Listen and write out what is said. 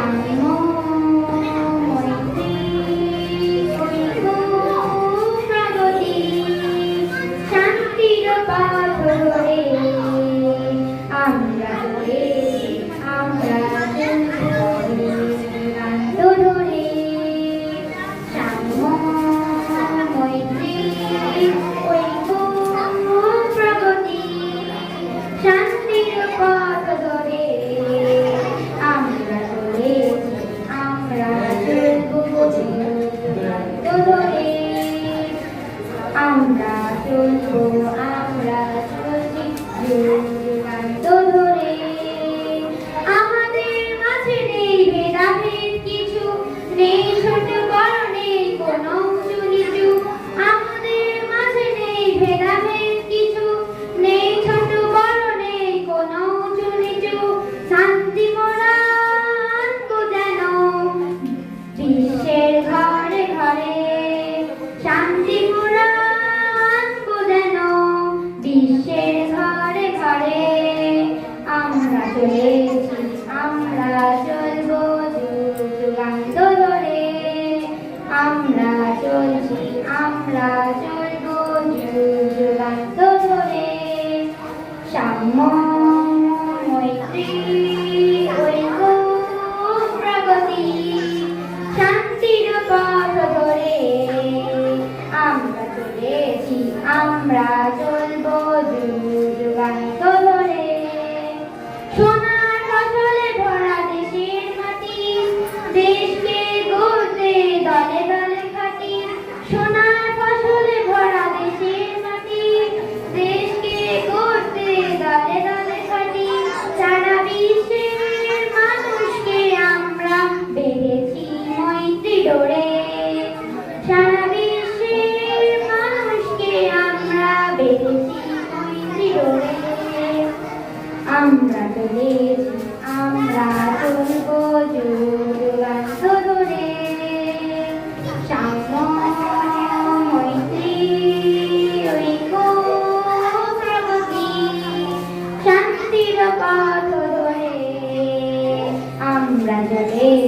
সাম্য মৈত্রী ঐক্য প্রগতি শান্তির পথ ধরে আমরা ধরে সাম্য মৈত্রী ঐক্য প্রগতি শান্তির পথ ধরে আমরা ধরে আমরা চলবো আমরা চলছি যুগান্ত ধরে আমাদের মাঝে নেই ভেদাভেদ কিছু নেই ছোট বড় নেই কোনো উঁচু নিচু আমাদের মাঝে নেই ভেদাভেদ কিছু নেই ছোট বড় নেই কোনো উঁচু নিচু শান্তি মোরা আনবো যেন বিশ্বের ঘরে ঘরে শান্তি মোরা আনবো যেন বিশ্বের ঘরে ঘরে আমরা চলেছি আমরা চলবো যুগান্ত ধরে আমরা চলছি আমরা চলবো যুগান্ত ধরে সাম্য মৈত্রী ঐক্য প্রগতি শান্তির পথ ধরে আমরা চলেছি আমরা চলবো যুগান্ত ধরে সোনার ফসলে ভরা দেশের মাটি দেশকে গড়তে দলে দলে খাটি সোনার ফসলে ভরা দেশের মাটি দেশকে গড়তে দলে দলে খাটি সারা বিশ্বের মানুষকে আমরা বেঁধেছি মৈত্রী ডোরে সারা বিশ্বের মানুষকে আমরা বেঁধেছি মৈত্রী ডোরে আমরা চলেছি আমরা চলবো যুগান্ত ধরে সাম্য মৈত্রী ঐক্য প্রগতি শান্তির পথ ধরে আমরা চলেছি